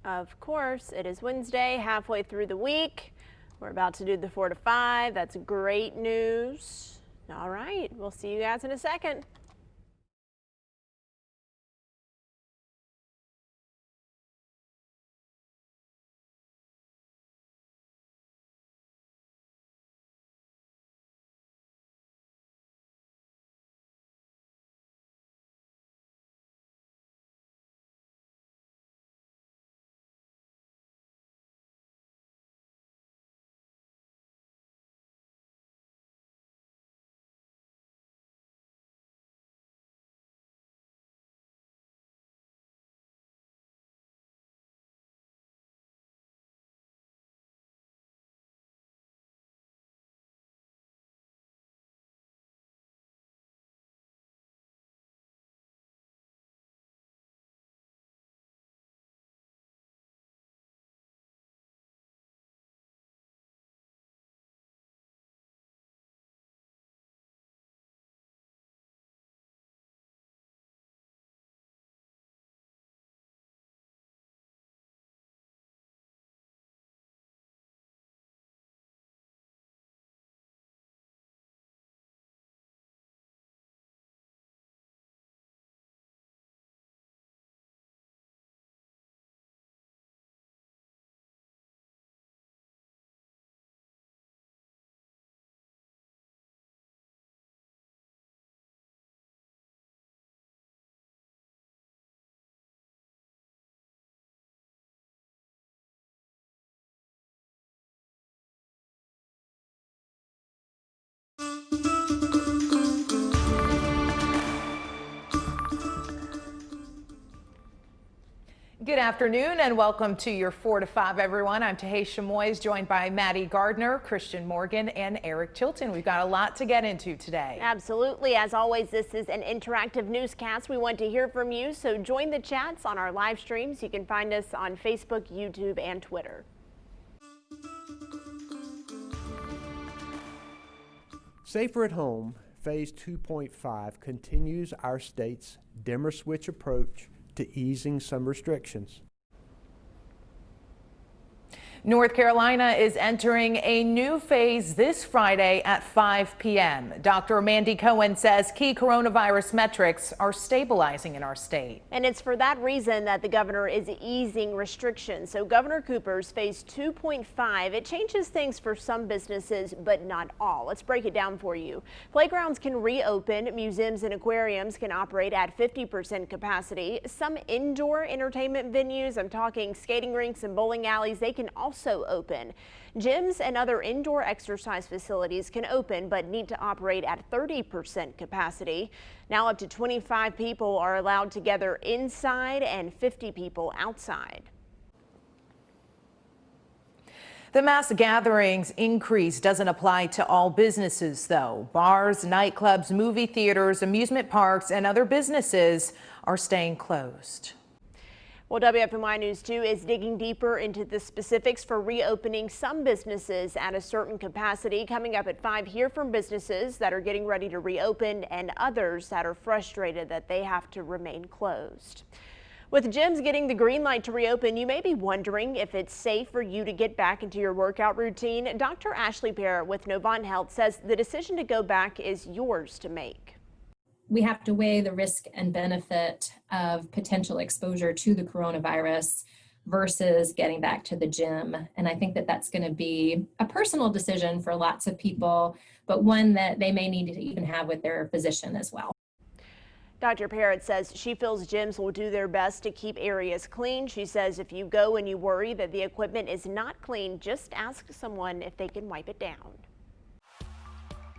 Of course, it is Wednesday, halfway through the week. We're about to do the 4 to 5. That's great news. All right, we'll see you guys in a second. Good afternoon and welcome to your 4 to 5, everyone. I'm Tahej Chamois, joined by Maddie Gardner, Christian Morgan, and Eric Chilton. We've got a lot to get into today. Absolutely. As always, this is an interactive newscast. We want to hear from you, so join the chats on our live streams. You can find us on Facebook, YouTube, and Twitter. Safer at Home Phase 2.5 continues our state's dimmer switch approach to easing some restrictions. North Carolina is entering a new phase this Friday at 5 p.m. Dr. Mandy Cohen says key coronavirus metrics are stabilizing in our state. And it's for that reason that the governor is easing restrictions. So Governor Cooper's phase 2.5, it changes things for some businesses, but not all. Let's break it down for you. Playgrounds can reopen. Museums and aquariums can operate at 50% capacity. Some indoor entertainment venues, I'm talking skating rinks and bowling alleys, they can also open. Gyms and other indoor exercise facilities can open but need to operate at 30% capacity. Now up to 25 people are allowed to gather inside and 50 people outside. The mass gatherings increase doesn't apply to all businesses, though. Bars, nightclubs, movie theaters, amusement parks, and other businesses are staying closed. Well, WFMY News 2 is digging deeper into the specifics for reopening some businesses at a certain capacity. Coming up at 5, hear from businesses that are getting ready to reopen and others that are frustrated that they have to remain closed. With gyms getting the green light to reopen, you may be wondering if it's safe for you to get back into your workout routine. Dr. Ashley Parrott with Novant Health says the decision to go back is yours to make. We have to weigh the risk and benefit of potential exposure to the coronavirus versus getting back to the gym. And I think that that's going to be a personal decision for lots of people, but one that they may need to even have with their physician as well. Dr. Parrott says she feels gyms will do their best to keep areas clean. She says if you go and you worry that the equipment is not clean, just ask someone if they can wipe it down.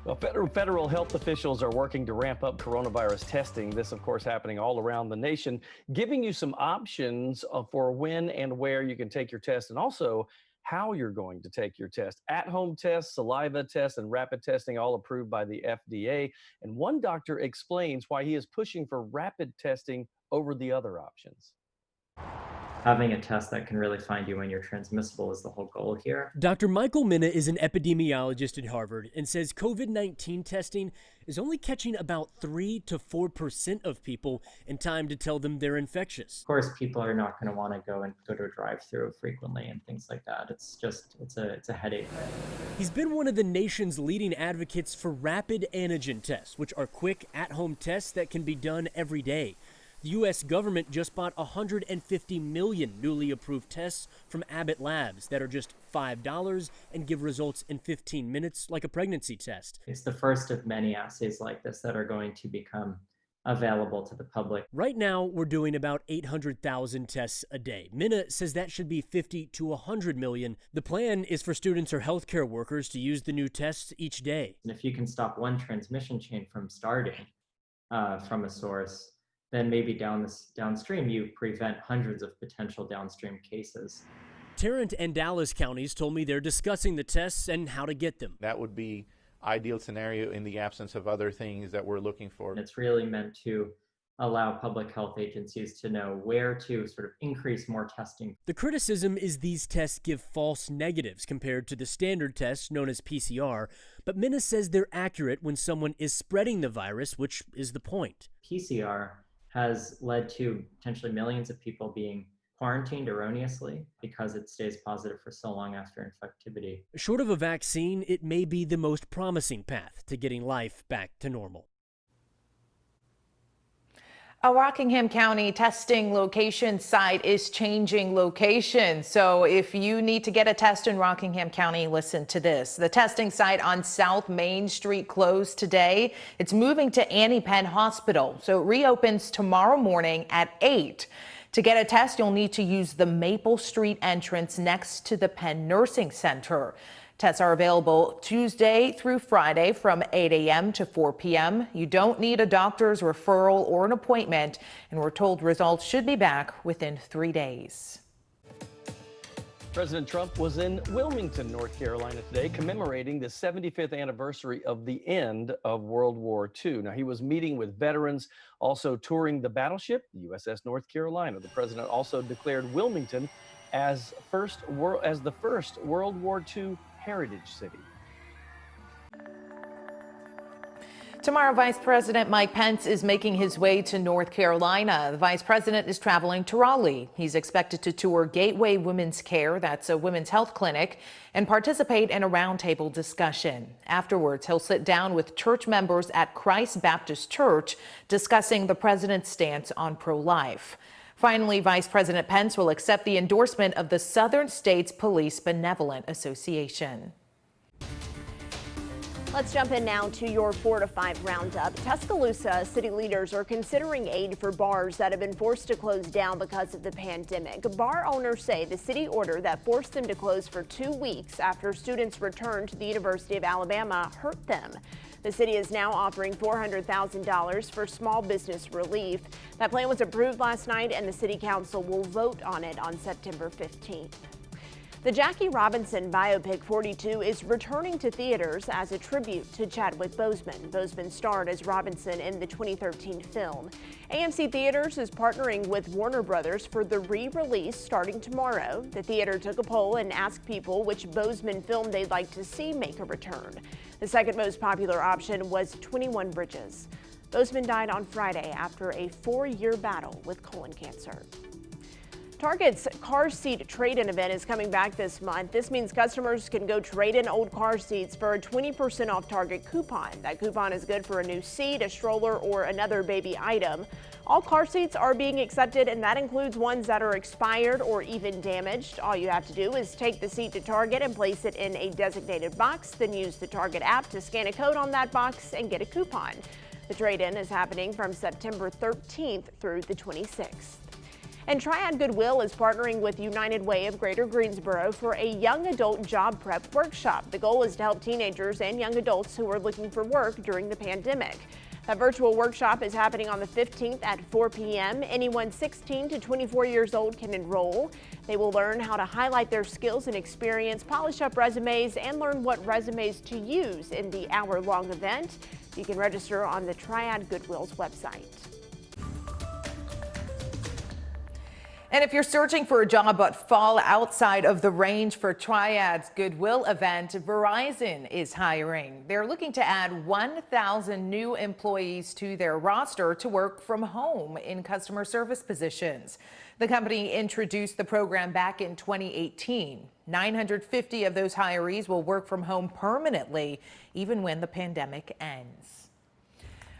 Well, federal health officials are working to ramp up coronavirus testing. This, of course, happening all around the nation, giving you some options for when and where you can take your test and also how you're going to take your test. At-home tests, saliva tests, and rapid testing all approved by the FDA. And one doctor explains why he is pushing for rapid testing over the other options. Having a test that can really find you when you're transmissible is the whole goal here. Dr. Michael Minna is an epidemiologist at Harvard and says COVID-19 testing is only catching about 3 to 4% of people in time to tell them they're infectious. Of course, people are not going to want to go to a drive-through frequently and things like that. It's a headache. He's been one of the nation's leading advocates for rapid antigen tests, which are quick at-home tests that can be done every day. The U.S. government just bought 150 million newly approved tests from Abbott Labs that are just $5 and give results in 15 minutes like a pregnancy test. It's the first of many assays like this that are going to become available to the public. Right now, we're doing about 800,000 tests a day. Minna says that should be 50 to 100 million. The plan is for students or healthcare workers to use the new tests each day. And if you can stop one transmission chain from starting from a source, then maybe downstream you prevent hundreds of potential downstream cases. Tarrant and Dallas counties told me they're discussing the tests and how to get them. That would be ideal scenario in the absence of other things that we're looking for. It's really meant to allow public health agencies to know where to sort of increase more testing. The criticism is these tests give false negatives compared to the standard test known as PCR, but Minna says they're accurate when someone is spreading the virus, which is the point. PCR has led to potentially millions of people being quarantined erroneously because it stays positive for so long after infectivity. Short of a vaccine, it may be the most promising path to getting life back to normal. A Rockingham County testing location site is changing location. So if you need to get a test in Rockingham County, listen to this. The testing site on South Main Street closed today. It's moving to Annie Penn Hospital. So it reopens tomorrow morning at 8. To get a test, you'll need to use the Maple Street entrance next to the Penn Nursing Center. Tests are available Tuesday through Friday from 8 a.m. to 4 p.m. You don't need a doctor's referral or an appointment, and we're told results should be back within 3 days. President Trump was in Wilmington, North Carolina today, commemorating the 75th anniversary of the end of World War II. Now, he was meeting with veterans, also touring the battleship, the USS North Carolina. The president also declared Wilmington as the first World War II heritage city. Tomorrow, Vice President Mike Pence is making his way to North Carolina. The vice president is traveling to Raleigh. He's expected to tour Gateway Women's Care, that's a women's health clinic, and participate in a roundtable discussion. Afterwards, he'll sit down with church members at Christ Baptist Church discussing the president's stance on pro-life. Finally, Vice President Pence will accept the endorsement of the Southern States Police Benevolent Association. Let's jump in now to your 4 to 5 roundup. Tuscaloosa city leaders are considering aid for bars that have been forced to close down because of the pandemic. Bar owners say the city order that forced them to close for 2 weeks after students returned to the University of Alabama hurt them. The city is now offering $400,000 for small business relief. That plan was approved last night, and the city council will vote on it on September 15th. The Jackie Robinson biopic 42 is returning to theaters as a tribute to Chadwick Boseman. Boseman starred as Robinson in the 2013 film. AMC Theaters is partnering with Warner Brothers for the re-release starting tomorrow. The theater took a poll and asked people which Boseman film they'd like to see make a return. The second most popular option was 21 Bridges. Boseman died on Friday after a 4-year battle with colon cancer. Target's car seat trade-in event is coming back this month. This means customers can go trade in old car seats for a 20% off Target coupon. That coupon is good for a new seat, a stroller, or another baby item. All car seats are being accepted, and that includes ones that are expired or even damaged. All you have to do is take the seat to Target and place it in a designated box, then use the Target app to scan a code on that box and get a coupon. The trade-in is happening from September 13th through the 26th. And Triad Goodwill is partnering with United Way of Greater Greensboro for a young adult job prep workshop. The goal is to help teenagers and young adults who are looking for work during the pandemic. That virtual workshop is happening on the 15th at 4 p.m. Anyone 16 to 24 years old can enroll. They will learn how to highlight their skills and experience, polish up resumes, and learn what resumes to use in the hour-long event. You can register on the Triad Goodwill's website. And if you're searching for a job but fall outside of the range for Triad's Goodwill event, Verizon is hiring. They're looking to add 1,000 new employees to their roster to work from home in customer service positions. The company introduced the program back in 2018. 950 of those hirees will work from home permanently, even when the pandemic ends.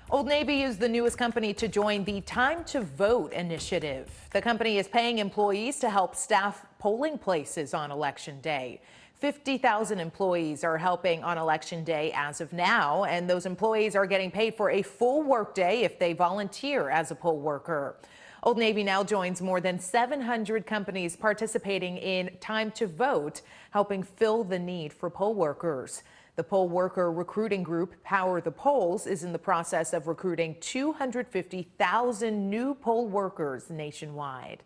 Old Navy is the newest company to join the Time to Vote initiative. The company is paying employees to help staff polling places on Election Day. 50,000 employees are helping on Election Day as of now, and those employees are getting paid for a full workday if they volunteer as a poll worker. Old Navy now joins more than 700 companies participating in Time to Vote, helping fill the need for poll workers. The poll worker recruiting group Power the Polls is in the process of recruiting 250,000 new poll workers nationwide.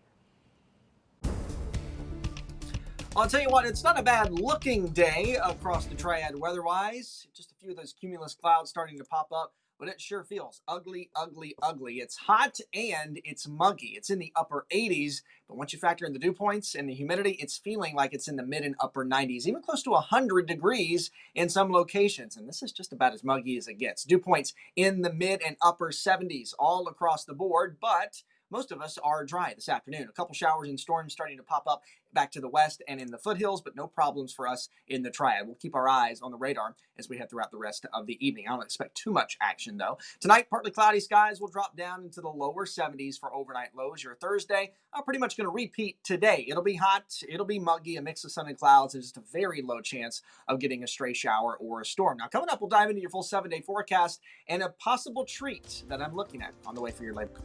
I'll tell you what, it's not a bad looking day across the Triad weather-wise. Just a few of those cumulus clouds starting to pop up, but it sure feels ugly, ugly, ugly. It's hot and it's muggy. It's in the upper 80s, but once you factor in the dew points and the humidity, it's feeling like it's in the mid and upper 90s, even close to 100 degrees in some locations. And this is just about as muggy as it gets. Dew points in the mid and upper 70s all across the board, but most of us are dry this afternoon. A couple showers and storms starting to pop up back to the west and in the foothills, but no problems for us in the Triad. We'll keep our eyes on the radar as we head throughout the rest of the evening. I don't expect too much action, though. Tonight, partly cloudy skies will drop down into the lower 70s for overnight lows. Your Thursday, I'm pretty much going to repeat today. It'll be hot, it'll be muggy, a mix of sun and clouds, and just a very low chance of getting a stray shower or a storm. Now, coming up, we'll dive into your full 7-day forecast and a possible treat that I'm looking at on the way for your labor.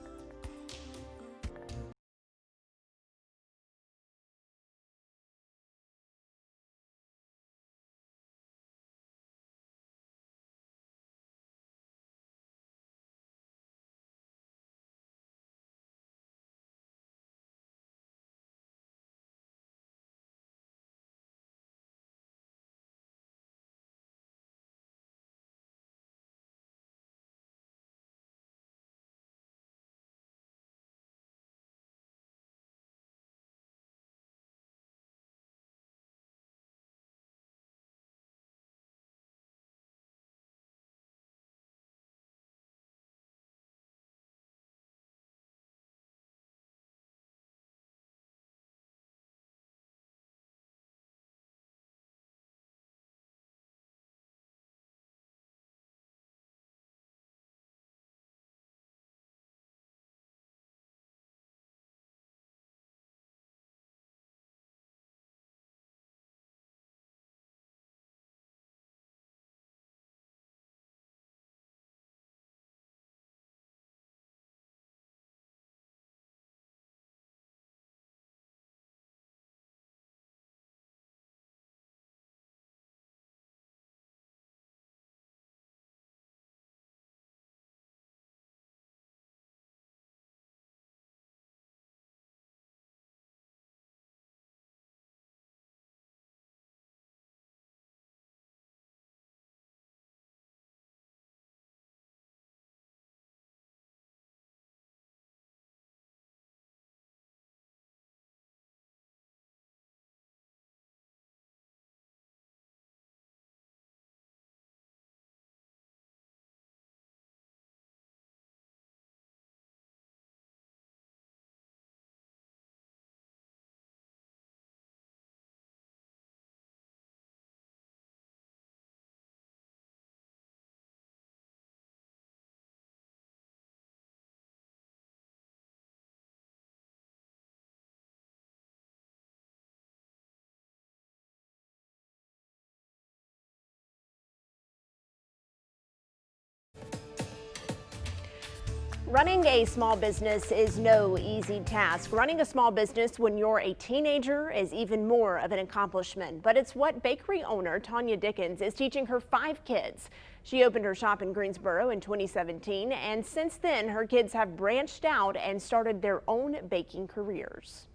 Running a small business is no easy task. Running a small business when you're a teenager is even more of an accomplishment, but it's what bakery owner Tanya Dickens is teaching her 5 kids. She opened her shop in Greensboro in 2017, and since then her kids have branched out and started their own baking careers.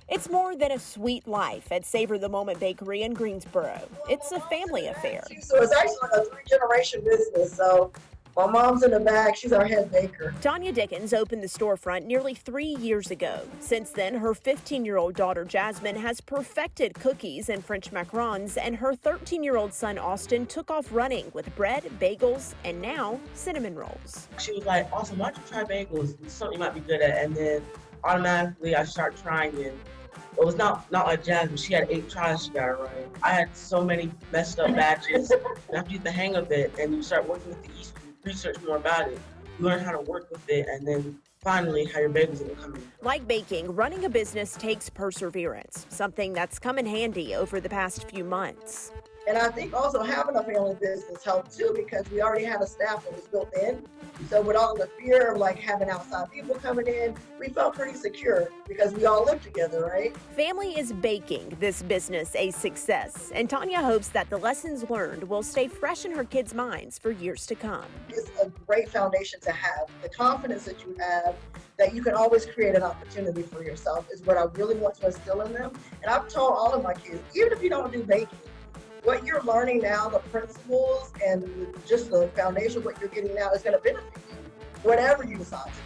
It's more than a sweet life at Savor the Moment Bakery in Greensboro. It's a family affair. So it's actually like a 3-generation business. So My mom's in the back. She's our head baker. Tanya Dickens opened the storefront nearly 3 years ago. Since then, her 15-year-old daughter Jasmine has perfected cookies and French macarons, and her 13-year-old son Austin took off running with bread, bagels, and now cinnamon rolls. She was like, "Awesome, why don't you try bagels? It's something you might be good at." And then automatically I started trying it. It was not like Jasmine. She had 8 tries she got it right. I had so many messed up batches. And after you get the hang of it and you start working with the yeast, you research more about it, you learn how to work with it, and then finally how your bagels will come in. Like baking, running a business takes perseverance, something that's come in handy over the past few months. And I think also having a family business helped too, because we already had a staff that was built in. So with all the fear of like having outside people coming in, we felt pretty secure because we all live together, right? Family is baking this business a success, and Tanya hopes that the lessons learned will stay fresh in her kids' minds for years to come. It's a great foundation to have. The confidence that you have, that you can always create an opportunity for yourself, is what I really want to instill in them. And I've told all of my kids, even if you don't do baking, what you're learning now, the principles and just the foundation of what you're getting now is going to benefit you, whatever you decide to do.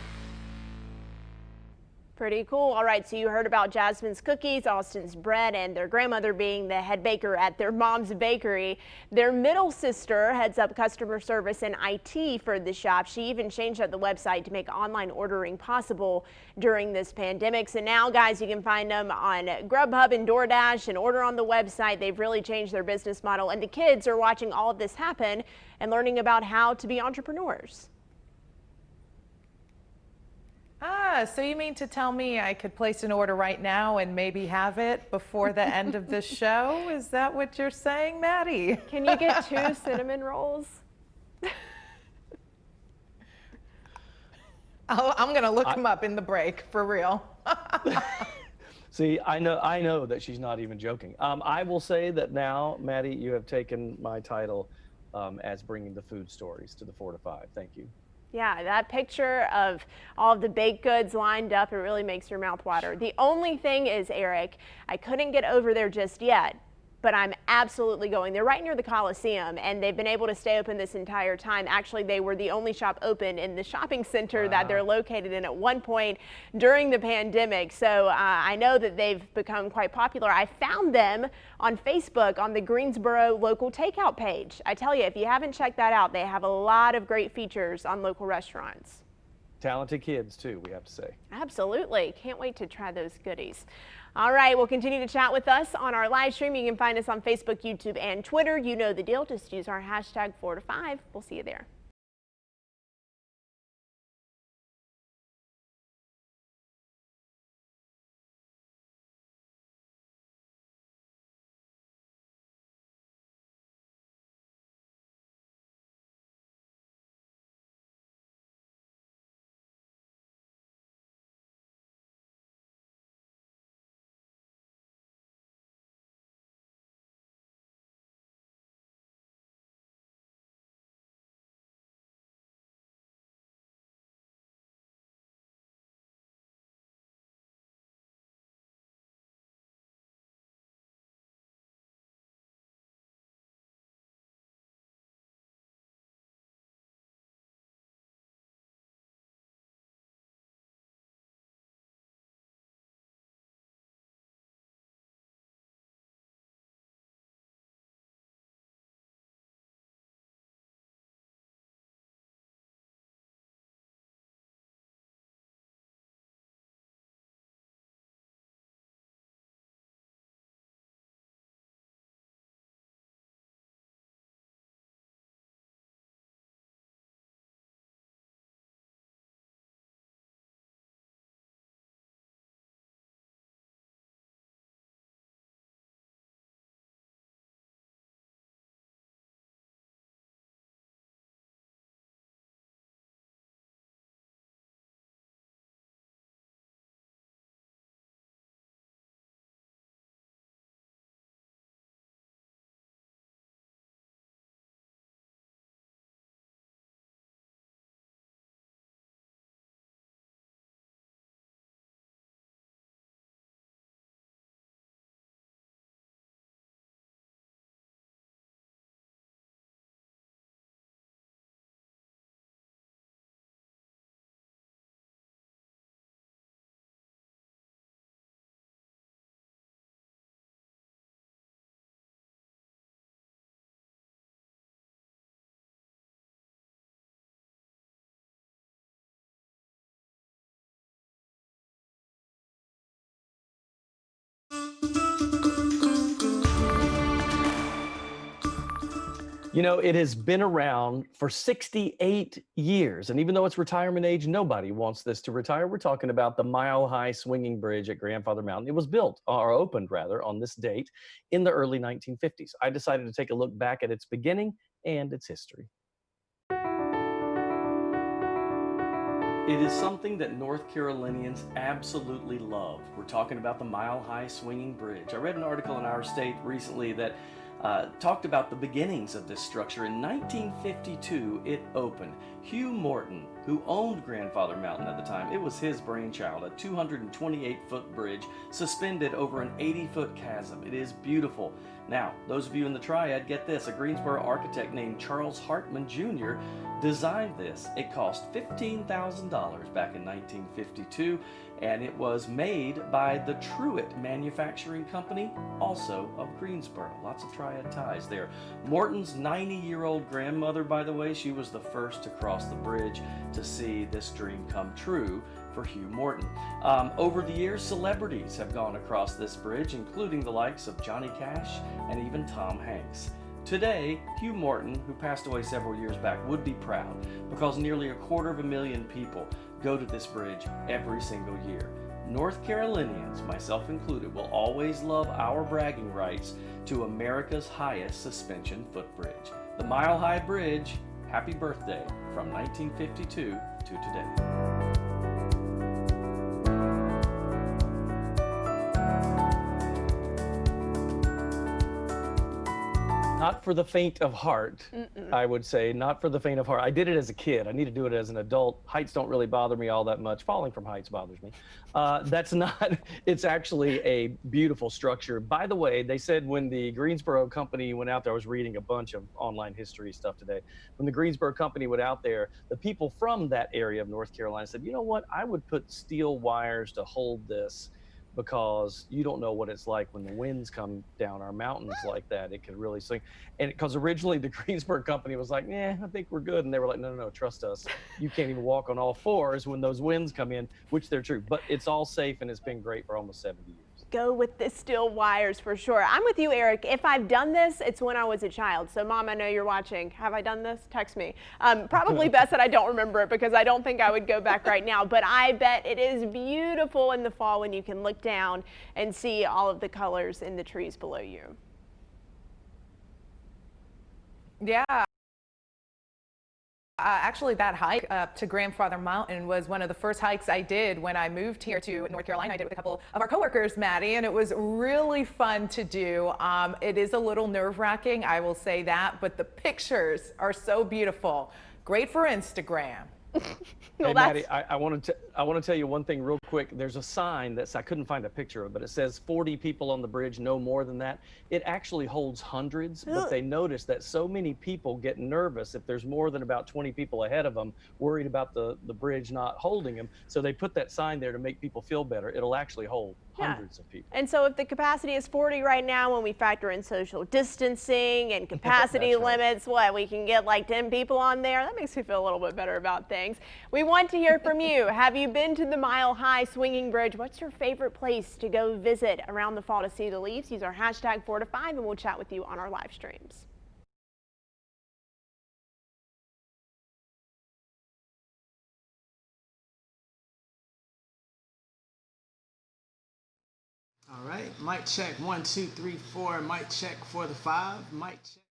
Pretty cool. All right, so you heard about Jasmine's cookies, Austin's bread, and their grandmother being the head baker at their mom's bakery. Their middle sister heads up customer service and IT for the shop. She even changed up the website to make online ordering possible during this pandemic. So now, guys, you can find them on Grubhub and DoorDash and order on the website. They've really changed their business model, and the kids are watching all of this happen and learning about how to be entrepreneurs. So you mean to tell me I could place an order right now and maybe have it before the end of the show? Is that what you're saying, Maddie? Can you get 2 cinnamon rolls? I'm going to look them up in the break, for real. See, I know that she's not even joking. I will say that now, Maddie, you have taken my title as bringing the food stories to the 4 to 5. Thank you. Yeah, that picture of all of the baked goods lined up, it really makes your mouth water. The only thing is, Eric, I couldn't get over there just yet, but I'm absolutely going. They're right near the Coliseum, and they've been able to stay open this entire time. Actually, they were the only shop open in the shopping center that they're located in at one point during the pandemic. So I know that they've become quite popular. I found them on Facebook on the Greensboro local takeout page. I tell you, if you haven't checked that out, they have a lot of great features on local restaurants. Talented kids, too, we have to say. Absolutely. Can't wait to try those goodies. All right, we'll continue to chat with us on our live stream. You can find us on Facebook, YouTube, and Twitter. You know the deal. Just use our hashtag 4 to 5. We'll see you there. You know, it has been around for 68 years. And even though it's retirement age, nobody wants this to retire. We're talking about the Mile High Swinging Bridge at Grandfather Mountain. It was built, or opened rather, on this date in the early 1950s. I decided to take a look back at its beginning and its history. It is something that North Carolinians absolutely love. We're talking about the Mile High Swinging Bridge. I read an article in Our State recently that talked about the beginnings of this structure. In 1952, it opened. Hugh Morton, who owned Grandfather Mountain at the time, it was his brainchild, a 228-foot bridge suspended over an 80-foot chasm. It is beautiful. Now, those of you in the Triad, get this, a Greensboro architect named Charles Hartman Jr. designed this. It cost $15,000 back in 1952, and it was made by the Truett Manufacturing Company, also of Greensboro. Lots of Triad ties there. Morton's 90-year-old grandmother, by the way, she was the first to cross the bridge to see this dream come true for Hugh Morton. Over the years, celebrities have gone across this bridge, including the likes of Johnny Cash and even Tom Hanks. Today, Hugh Morton, who passed away several years back, would be proud because nearly 250,000 people go to this bridge every single year. North Carolinians, myself included, will always love our bragging rights to America's highest suspension footbridge. The Mile High Bridge, happy birthday from 1952 to today. Not for the faint of heart, I would say. Not for the faint of heart. I did it as a kid. I need to do it as an adult. Heights don't really bother me all that much. Falling from heights bothers me. That's not, it's actually a beautiful structure. By the way, they said when the Greensboro company went out there, I was reading a bunch of online history stuff today. When the Greensboro company went out there, the people from that area of North Carolina said, you know what, I would put steel wires to hold this, because you don't know what it's like when the winds come down our mountains like that. It could really swing. And because originally the Greensburg company was like, I think we're good. And they were like, no, trust us. You can't even walk on all fours when those winds come in, which they're true. But it's all safe, and it's been great for almost 70 years. Go with the steel wires for sure. I'm with you, Eric. If I've done this, it's when I was a child. So Mom, I know you're watching. Have I done this? Text me. Probably best that I don't remember it, because I don't think I would go back right now. But I bet it is beautiful in the fall when you can look down and see all of the colors in the trees below you. Yeah. Actually, that hike up to Grandfather Mountain was one of the first hikes I did when I moved here to North Carolina. I did it with a couple of our coworkers, Maddie, and it was really fun to do. It is a little nerve-wracking, I will say that, but the pictures are so beautiful. Great for Instagram. Hey, Maddie, I want to tell you one thing real quick. There's a sign that's, I couldn't find a picture of it, but it says 40 people on the bridge, no more than that. It actually holds hundreds, but they notice that so many people get nervous if there's more than about 20 people ahead of them, worried about the bridge not holding them. So they put that sign there to make people feel better. It'll actually hold hundreds of people. And so if the capacity is 40 right now, when we factor in social distancing and capacity limits, what, we can get like 10 people on there? That makes me feel a little bit better about things. We want to hear from you. Have you been to the Mile High Swinging Bridge? What's your favorite place to go visit around the fall to see the leaves? Use our hashtag 4 to 5 and we'll chat with you on our live streams. All right, mic check 1 2 3 4. Mic check for the 5. Mic check.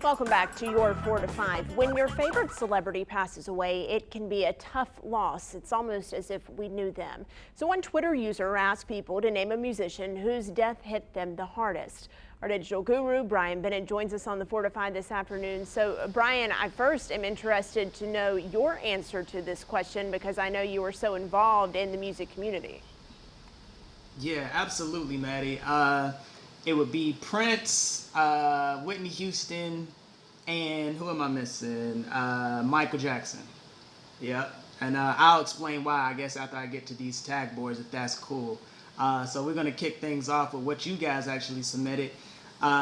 Welcome back to your 4 to 5. When your favorite celebrity passes away, it can be a tough loss. It's almost as if we knew them. So one Twitter user asked people to name a musician whose death hit them the hardest. Our digital guru, Brian Bennett, joins us on the 4 to 5 this afternoon. So, Brian, I first am interested to know your answer to this question because I know you were so involved in the music community. Yeah, absolutely, Maddie. It would be Prince, Whitney Houston, and who am I missing? Michael Jackson. Yep. And I'll explain why, I guess, after I get to these tag boards, if that's cool. So we're going to kick things off with what you guys actually submitted.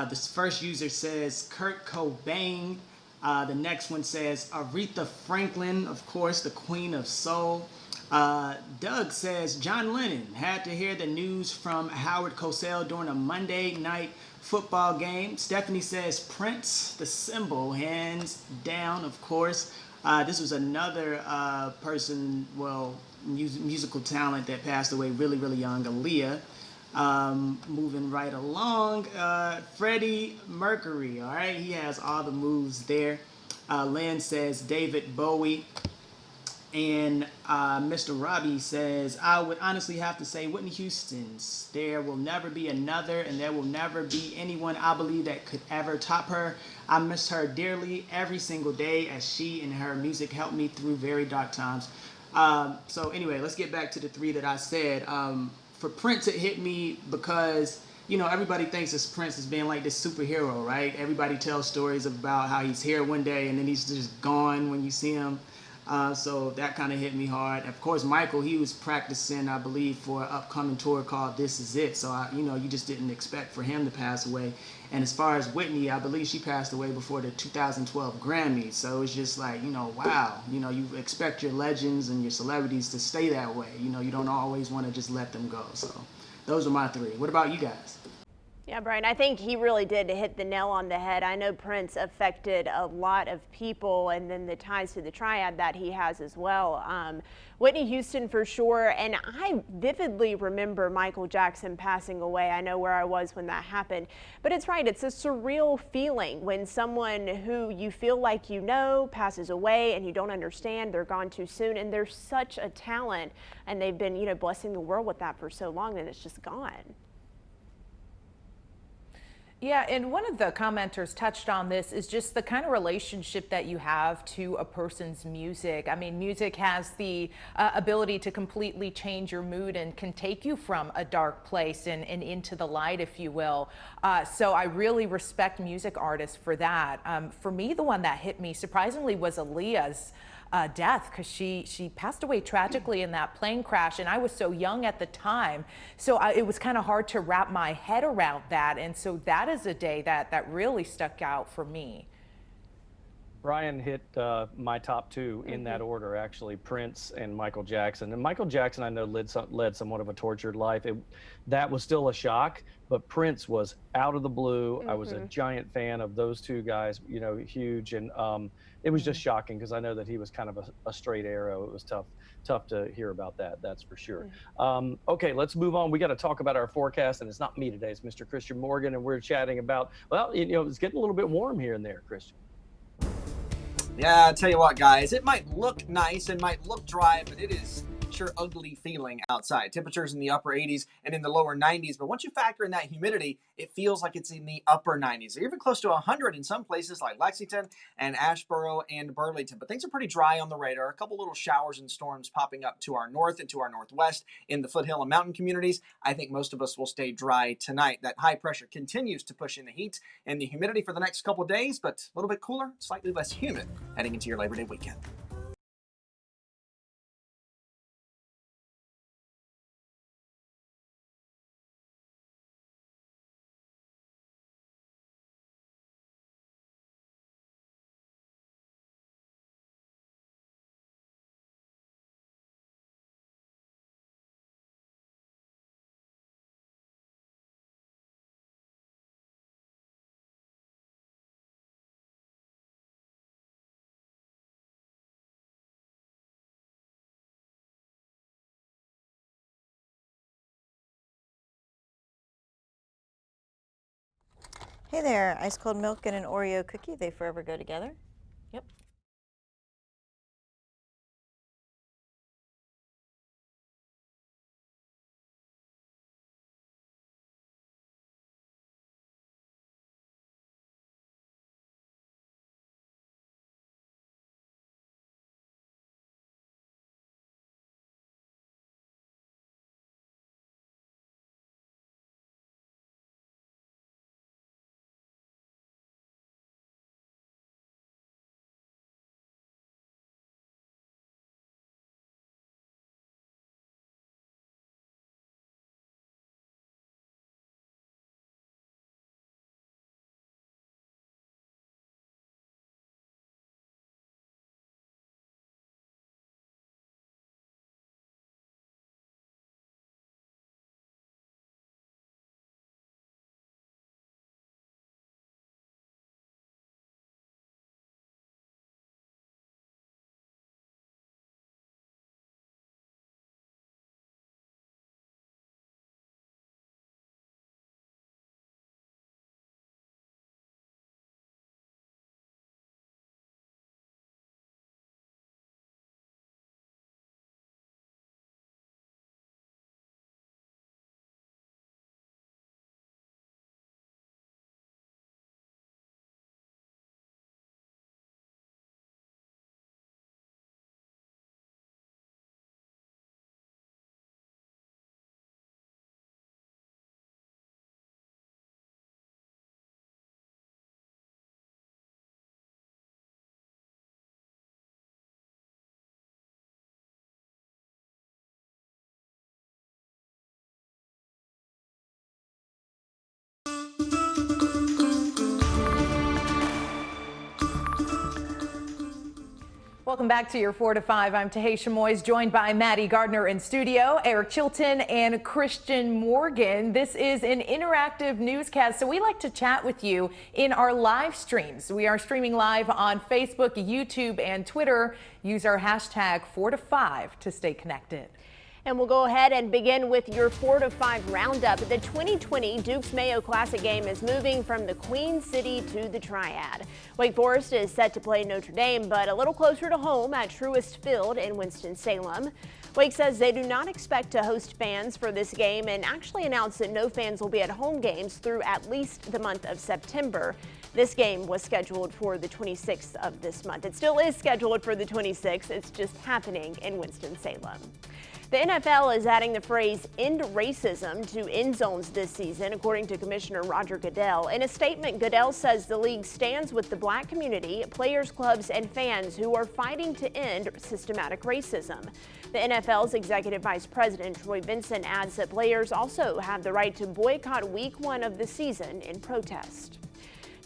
This first user says Kurt Cobain. The next one says Aretha Franklin, of course, the queen of soul. Doug says John Lennon had to hear the news from Howard Cosell during a Monday night football game. Stephanie says Prince, the symbol, hands down, of course. This was another person, well, musical talent that passed away really, really young, Aaliyah. Moving right along, Freddie Mercury, all right, he has all the moves there. Lynn says David Bowie. And Mr. Robbie says, I would honestly have to say Whitney Houston's. There will never be another, and there will never be anyone I believe that could ever top her. I miss her dearly every single day as she and her music helped me through very dark times. So anyway, let's get back to the three that I said. For Prince, it hit me because, you know, everybody thinks of Prince as being like this superhero, right? Everybody tells stories about how he's here one day and then he's just gone when you see him. So that kind of hit me hard. Of course, Michael, he was practicing, I believe, for an upcoming tour called This Is It. So, you just didn't expect for him to pass away. And as far as Whitney, I believe she passed away before the 2012 Grammys. So it's just like, wow. You expect your legends and your celebrities to stay that way. You don't always want to just let them go. So those are my three. What about you guys? Yeah, Brian, I think he really did hit the nail on the head. I know Prince affected a lot of people, and then the ties to the triad that he has as well. Whitney Houston for sure, and I vividly remember Michael Jackson passing away. I know where I was when that happened, but it's right. It's a surreal feeling when someone who you feel like you know passes away and you don't understand, they're gone too soon, and they're such a talent, and they've been, blessing the world with that for so long, and it's just gone. Yeah, and one of the commenters touched on this is just the kind of relationship that you have to a person's music. I mean, music has the ability to completely change your mood and can take you from a dark place and into the light, if you will. So I really respect music artists for that. For me, the one that hit me surprisingly was Aaliyah's death, because she passed away tragically in that plane crash, and I was so young at the time, so it was kind of hard to wrap my head around that, and so that is a day that really stuck out for me. Brian hit my top two in that order, actually, Prince and Michael Jackson. And Michael Jackson, I know, led somewhat of a tortured life. That was still a shock, but Prince was out of the blue. I was a giant fan of those two guys, huge. And it was just shocking because I know that he was kind of a straight arrow. It was tough to hear about that, that's for sure. Okay, let's move on. We got to talk about our forecast, and it's not me today. It's Mr. Christian Morgan, and we're chatting about, well, it's getting a little bit warm here and there, Christian. Yeah, I'll tell you what, guys, it might look nice and might look dry, but it is sure ugly feeling outside. Temperatures in the upper 80s and in the lower 90s, but once you factor in that humidity, it feels like it's in the upper 90s, or even close to 100 in some places like Lexington and Asheboro and Burlington. But things are pretty dry on the radar. A couple little showers and storms popping up to our north and to our northwest in the foothill and mountain communities. I think most of us will stay dry tonight. That high pressure continues to push in the heat and the humidity for the next couple of days, but a little bit cooler, slightly less humid heading into your Labor Day weekend. Hey there, ice cold milk and an Oreo cookie, they forever go together. Yep. Welcome back to your 4 to 5. I'm Tahisha Moyes, joined by Maddie Gardner in studio, Eric Chilton and Christian Morgan. This is an interactive newscast, so we like to chat with you in our live streams. We are streaming live on Facebook, YouTube, and Twitter. Use our hashtag 4 to 5 to stay connected. And we'll go ahead and begin with your 4 to 5 roundup. The 2020 Dukes Mayo Classic game is moving from the Queen City to the Triad. Wake Forest is set to play Notre Dame, but a little closer to home at Truist Field in Winston-Salem. Wake says they do not expect to host fans for this game and actually announced that no fans will be at home games through at least the month of September. This game was scheduled for the 26th of this month. It still is scheduled for the 26th. It's just happening in Winston-Salem. The NFL is adding the phrase "end racism" to end zones this season, according to Commissioner Roger Goodell. In a statement, Goodell says the league stands with the black community, players, clubs, and fans who are fighting to end systematic racism. The NFL's Executive Vice President Troy Vincent adds that players also have the right to boycott Week 1 of the season in protest.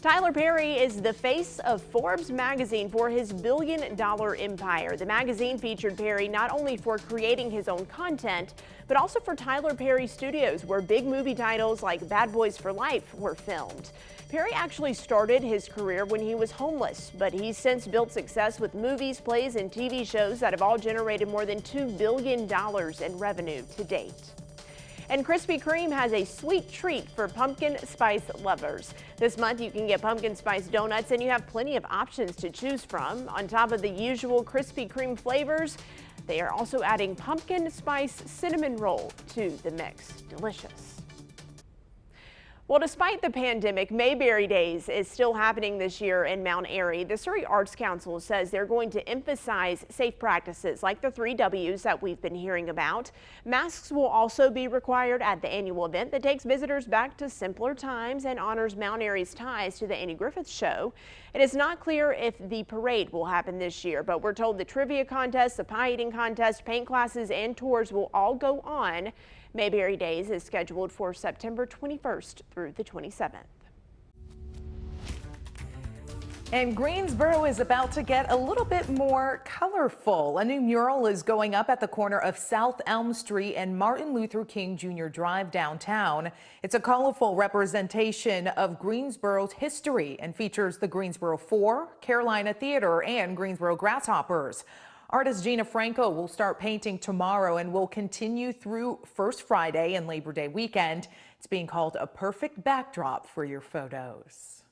Tyler Perry is the face of Forbes magazine for his billion-dollar empire. The magazine featured Perry not only for creating his own content, but also for Tyler Perry Studios, where big movie titles like Bad Boys for Life were filmed. Perry actually started his career when he was homeless, but he's since built success with movies, plays, and TV shows that have all generated more than $2 billion in revenue to date. And Krispy Kreme has a sweet treat for pumpkin spice lovers. This month you can get pumpkin spice donuts and you have plenty of options to choose from. On top of the usual Krispy Kreme flavors, they are also adding pumpkin spice cinnamon roll to the mix. Delicious. Well, despite the pandemic, Mayberry Days is still happening this year in Mount Airy. The Surrey Arts Council says they're going to emphasize safe practices like the 3 W's that we've been hearing about. Masks will also be required at the annual event that takes visitors back to simpler times and honors Mount Airy's ties to the Andy Griffith Show. It is not clear if the parade will happen this year, but we're told the trivia contest, the pie eating contest, paint classes, and tours will all go on. Mayberry Days is scheduled for September 21st through the 27th. And Greensboro is about to get a little bit more colorful. A new mural is going up at the corner of South Elm Street and Martin Luther King Jr. Drive downtown. It's a colorful representation of Greensboro's history and features the Greensboro Four, Carolina Theater, and Greensboro Grasshoppers. Artist Gina Franco will start painting tomorrow and will continue through First Friday and Labor Day weekend. It's being called a perfect backdrop for your photos.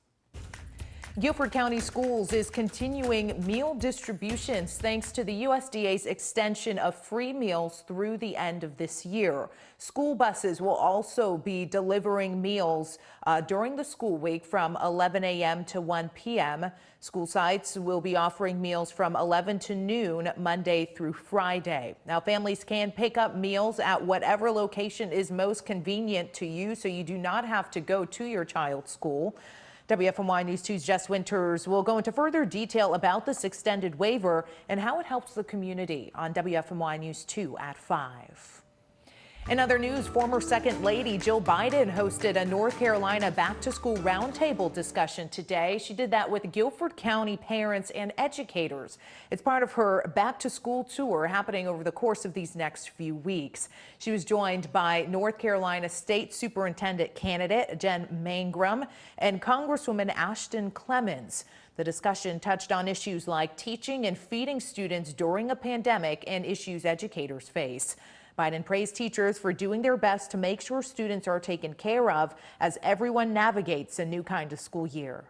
Guilford County Schools is continuing meal distributions thanks to the USDA's extension of free meals through the end of this year. School buses will also be delivering meals during the school week from 11 a.m. to 1 p.m. School sites will be offering meals from 11 to noon Monday through Friday. Now, families can pick up meals at whatever location is most convenient to you, so you do not have to go to your child's school. WFMY News 2's Jess Winters will go into further detail about this extended waiver and how it helps the community on WFMY News 2 at 5. In other news, former Second Lady Jill Biden hosted a North Carolina back-to-school roundtable discussion today. She did that with Guilford County parents and educators. It's part of her back-to-school tour happening over the course of these next few weeks. She was joined by North Carolina State Superintendent candidate Jen Mangrum and Congresswoman Ashton Clemens. The discussion touched on issues like teaching and feeding students during a pandemic and issues educators face. Biden praised teachers for doing their best to make sure students are taken care of as everyone navigates a new kind of school year.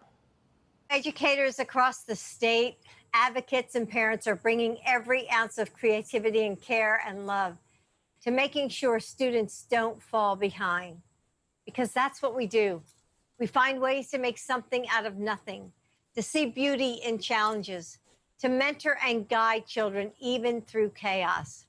Educators across the state, advocates and parents are bringing every ounce of creativity and care and love to making sure students don't fall behind. Because that's what we do. We find ways to make something out of nothing, to see beauty in challenges, to mentor and guide children even through chaos.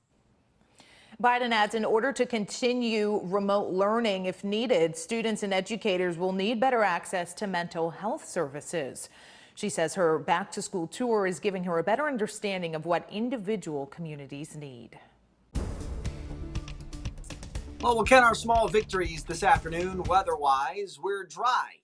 Biden adds, in order to continue remote learning if needed, students and educators will need better access to mental health services. She says her back-to-school tour is giving her a better understanding of what individual communities need. Well, we'll count our small victories this afternoon. Weather-wise, we're dry.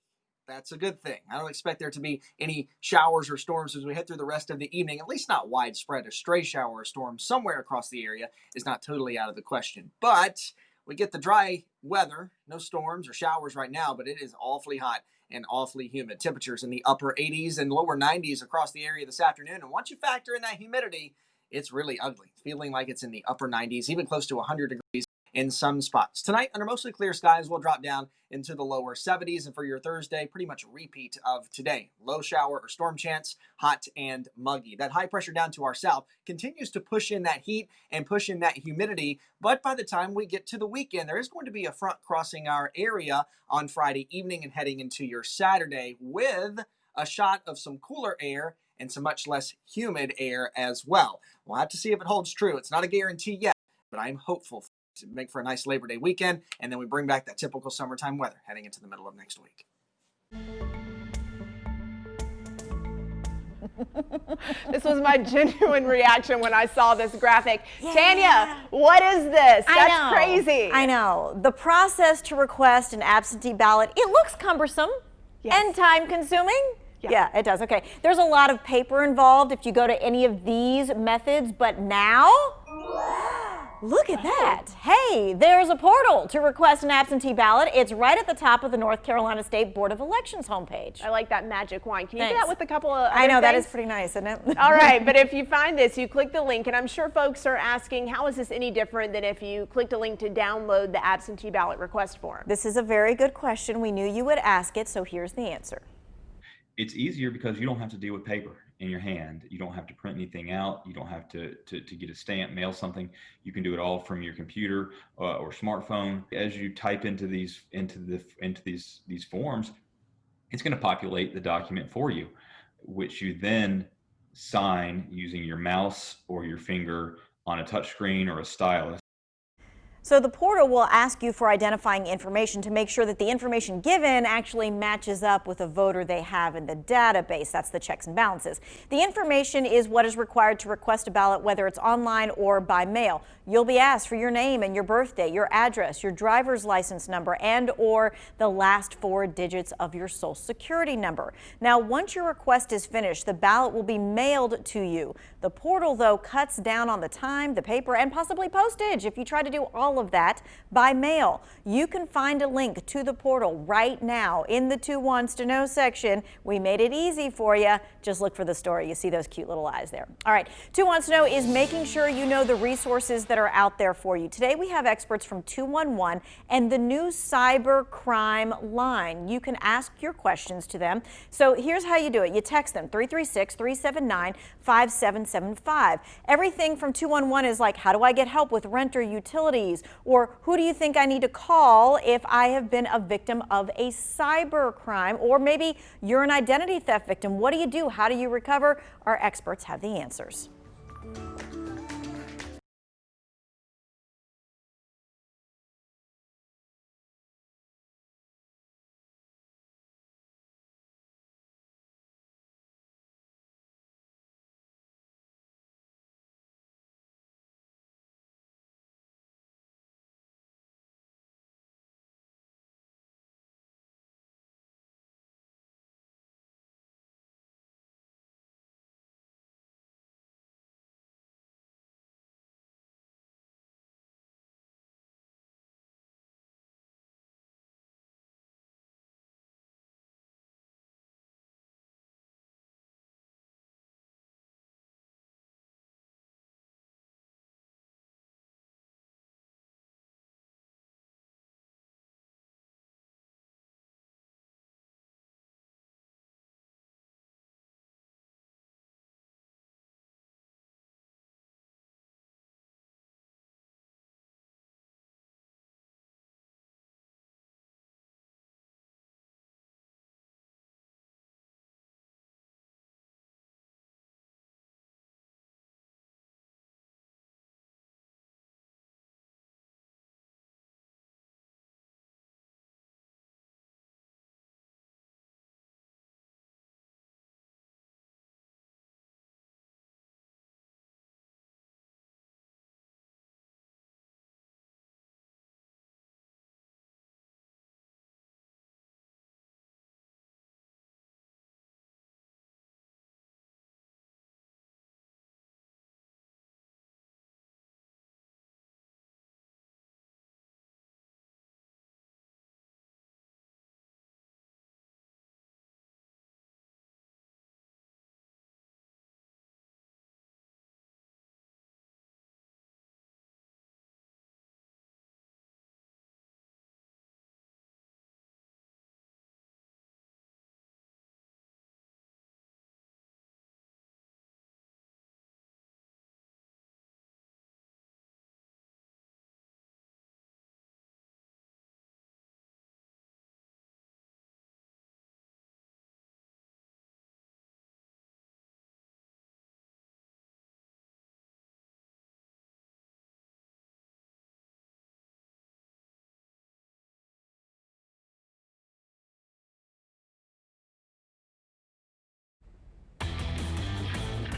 That's a good thing. I don't expect there to be any showers or storms as we head through the rest of the evening, at least not widespread. A stray shower or storm somewhere across the area is not totally out of the question. But we get the dry weather, no storms or showers right now, but it is awfully hot and awfully humid. Temperatures in the upper 80s and lower 90s across the area this afternoon. And once you factor in that humidity, it's really ugly, feeling like it's in the upper 90s, even close to 100 degrees. In some spots. Tonight, under mostly clear skies, we'll drop down into the lower 70s. And for your Thursday, pretty much a repeat of today. Low shower or storm chance, hot and muggy. That high pressure down to our south continues to push in that heat and push in that humidity. But by the time we get to the weekend, there is going to be a front crossing our area on Friday evening and heading into your Saturday with a shot of some cooler air and some much less humid air as well. We'll have to see if it holds true. It's not a guarantee yet, but I'm hopeful to make for a nice Labor Day weekend, and then we bring back that typical summertime weather heading into the middle of next week. This was my genuine reaction when I saw this graphic. Yeah. Tanya, what is this? That's crazy. I know. The process to request an absentee ballot, it looks cumbersome and time consuming. Yeah, it does. Okay. There's a lot of paper involved if you go to any of these methods, but now, look at that. Hey, there's a portal to request an absentee ballot. It's right at the top of the North Carolina State Board of Elections homepage. I like that magic wand. Can you do that with a couple of other I know, things? that is pretty nice, isn't it? All right, but if you find this, you click the link, and I'm sure folks are asking, how is this any different than if you clicked a link to download the absentee ballot request form? This is a very good question. We knew you would ask it, so here's the answer. It's easier because you don't have to deal with paper in your hand. You don't have to print anything out. You don't have to get a stamp, mail something. You can do it all from your computer or smartphone. As you type into these forms, it's going to populate the document for you, which you then sign using your mouse or your finger on a touchscreen or a stylus. So the portal will ask you for identifying information to make sure that the information given actually matches up with a voter they have in the database. That's the checks and balances. The information is what is required to request a ballot, whether it's online or by mail. You'll be asked for your name and your birthday, your address, your driver's license number, and or the last 4 digits of your social security number. Now, once your request is finished, the ballot will be mailed to you. The portal, though, cuts down on the time, the paper, and possibly postage if you try to do all all of that by mail. You can find a link to the portal right now in the 2 Wants to Know section. We made it easy for you. Just look for the story. You see those cute little eyes there. All right, 2 Wants to Know is making sure you know the resources that are out there for you. Today we have experts from 211 and the new cyber crime line. You can ask your questions to them. So here's how you do it. You text them 336-379-5775. Everything from 211 is like, how do I get help with rent or utilities? Or who do you think I need to call if I have been a victim of a cyber crime? Or maybe you're an identity theft victim. What do you do? How do you recover? Our experts have the answers.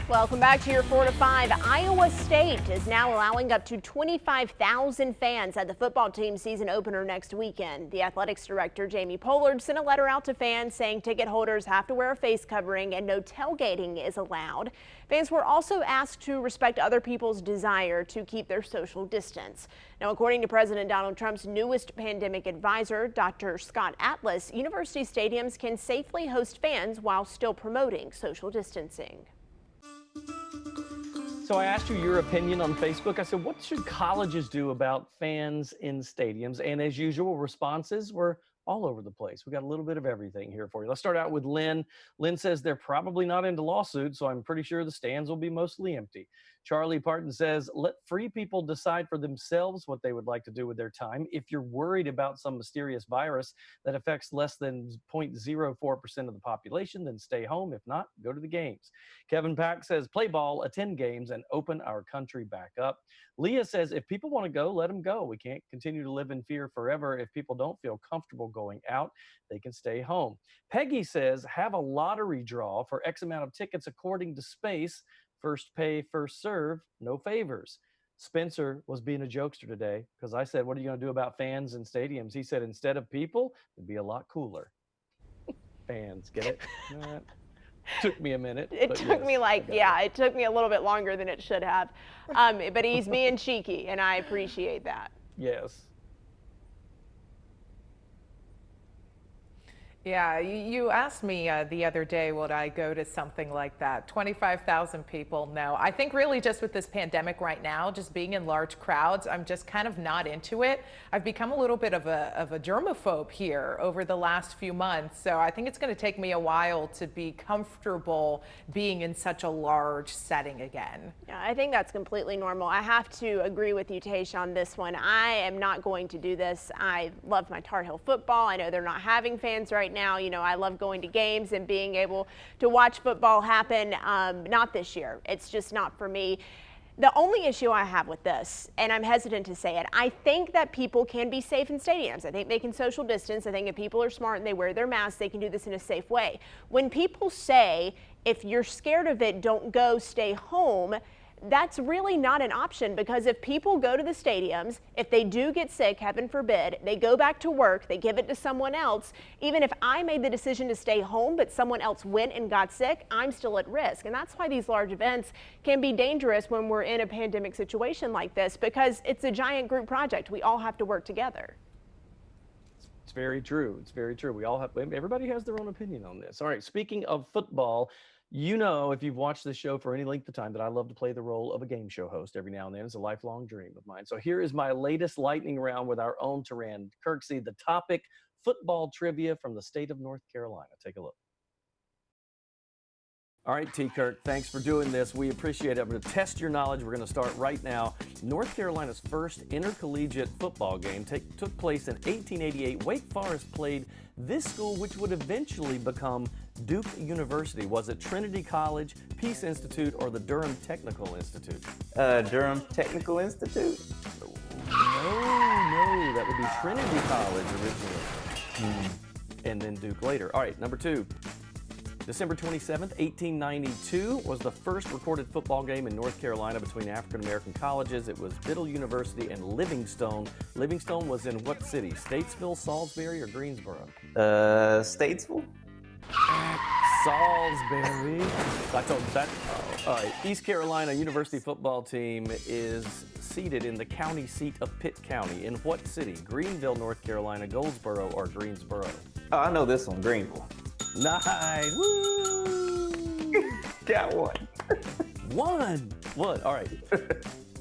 Welcome back to your 4 to 5. Iowa State is now allowing up to 25,000 fans at the football team season opener next weekend. The athletics director, Jamie Pollard, sent a letter out to fans saying ticket holders have to wear a face covering and no tailgating is allowed. Fans were also asked to respect other people's desire to keep their social distance. Now, according to President Donald Trump's newest pandemic advisor, Dr. Scott Atlas, university stadiums can safely host fans while still promoting social distancing. So I asked you your opinion on Facebook. I said, what should colleges do about fans in stadiums? And as usual, responses were all over the place. We got a little bit of everything here for you. Let's start out with Lynn. Lynn says they're probably not into lawsuits, so I'm pretty sure the stands will be mostly empty. Charlie Parton says, let free people decide for themselves what they would like to do with their time. If you're worried about some mysterious virus that affects less than 0.04% of the population, then stay home. If not, go to the games. Kevin Pack says, play ball, attend games, and open our country back up. Leah says, if people want to go, let them go. We can't continue to live in fear forever. If people don't feel comfortable going out, they can stay home. Peggy says, have a lottery draw for X amount of tickets according to space. First pay, first serve, no favors. Spencer was being a jokester today because I said, what are you going to do about fans in stadiums? He said, instead of people, it'd be a lot cooler. Fans, get it? Took me a minute. It took me it took me a little bit longer than it should have. But he's being cheeky, and I appreciate that. Yes. Yeah, you asked me the other day, would I go to something like that? 25,000 people, no. I think really just with this pandemic right now, just being in large crowds, I'm just kind of not into it. I've become a little bit of a germaphobe here over the last few months. So I think it's going to take me a while to be comfortable being in such a large setting again. Yeah, I think that's completely normal. I have to agree with you, Taysha, on this one. I am not going to do this. I love my Tar Heel football. I know they're not having fans right now. You know, I love going to games and being able to watch football happen. Not this year. It's just not for me. The only issue I have with this, and I'm hesitant to say it, I think that people can be safe in stadiums. I think they can social distance. I think if people are smart and they wear their masks, they can do this in a safe way. When people say, if you're scared of it, don't go, stay home, that's really not an option, because if people go to the stadiums, if they do get sick, heaven forbid, they go back to work, they give it to someone else, even if I made the decision to stay home but someone else went and got sick, I'm still at risk. And that's why these large events can be dangerous when we're in a pandemic situation like this, because it's a giant group project. We all have to work together. It's very true. It's very true. We all have, everybody has their own opinion on this. All right. Speaking of football, you know, if you've watched this show for any length of time, that I love to play the role of a game show host every now and then. It's a lifelong dream of mine. So here is my latest lightning round with our own Teran Kirksey. The topic, football trivia from the state of North Carolina. Take a look. All right, T. Kirk, thanks for doing this. We appreciate it. I'm going to test your knowledge. We're going to start right now. North Carolina's first intercollegiate football game took place in 1888. Wake Forest played this school, which would eventually become Duke University. Was it Trinity College, Peace Institute, or the Durham Technical Institute? Durham Technical Institute? No, that would be Trinity College originally. And then Duke later. All right, number two. December 27th, 1892 was the first recorded football game in North Carolina between African-American colleges. It was Biddle University and Livingstone. Livingstone was in what city? Statesville, Salisbury, or Greensboro? Statesville? Salisbury. I told you that. All right. East Carolina University football team is seated in the county seat of Pitt County. In what city? Greenville, North Carolina, Goldsboro, or Greensboro? Oh, I know this one, Greenville. Nice. Woo! Got one. One. All right.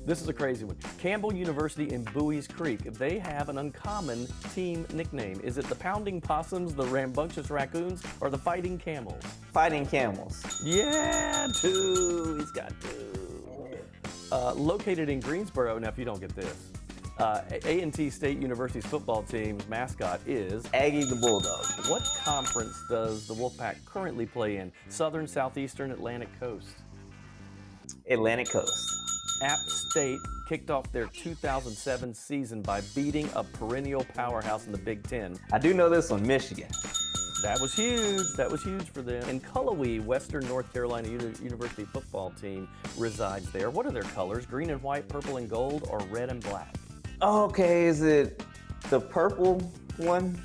This is a crazy one. Campbell University in Bowie's Creek. They have an uncommon team nickname. Is it the Pounding Possums, the Rambunctious Raccoons, or the Fighting Camels? Fighting Camels. Yeah, two. He's got two. Located in Greensboro. Now, if you don't get this, A&T State University's football team's mascot is Aggie the Bulldog. What conference does the Wolfpack currently play in? Southern, Southeastern, Atlantic Coast? Atlantic Coast. App State kicked off their 2007 season by beating a perennial powerhouse in the Big Ten. I do know this one, Michigan. That was huge. That was huge for them. In Cullowhee, Western North Carolina University football team resides there. What are their colors? Green and white, purple and gold, or red and black? Okay, is it the purple one?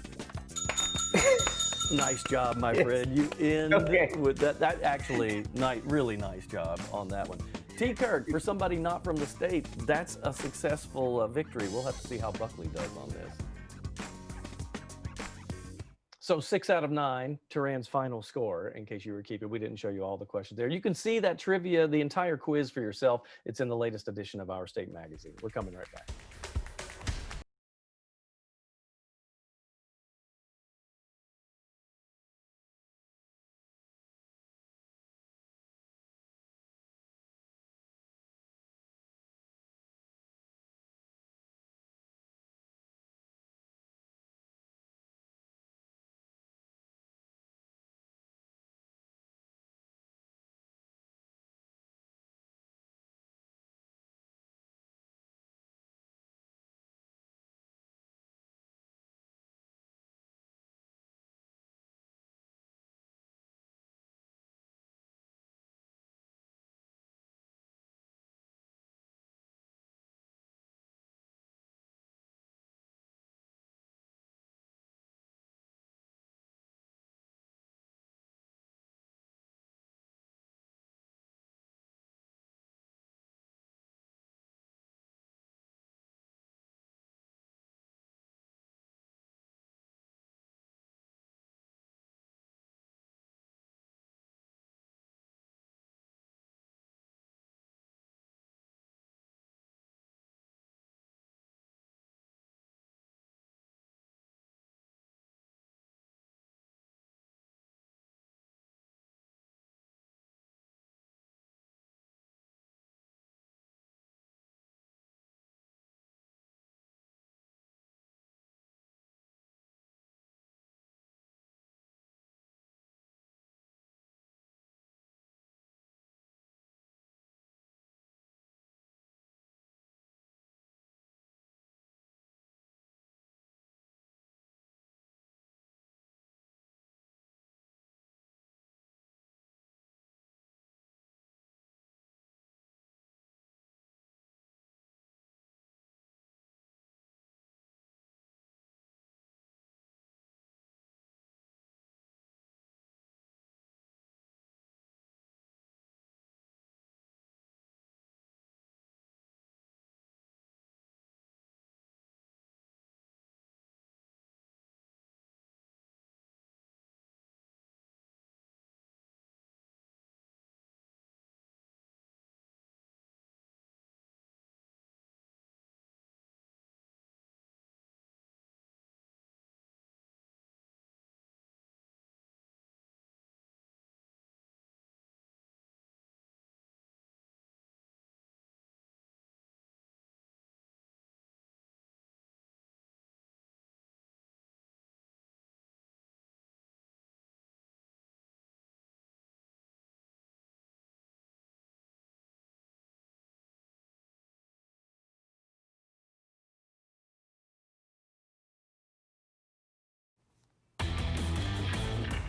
Nice job, my friend. You end with that. That actually, really nice job on that one. T. Kirk, for somebody not from the state, that's a successful victory. We'll have to see how Buckley does on this. So 6 out of 9, Teran's final score, in case you were keeping. We didn't show you all the questions there. You can see that trivia, the entire quiz for yourself. It's in the latest edition of Our State Magazine. We're coming right back.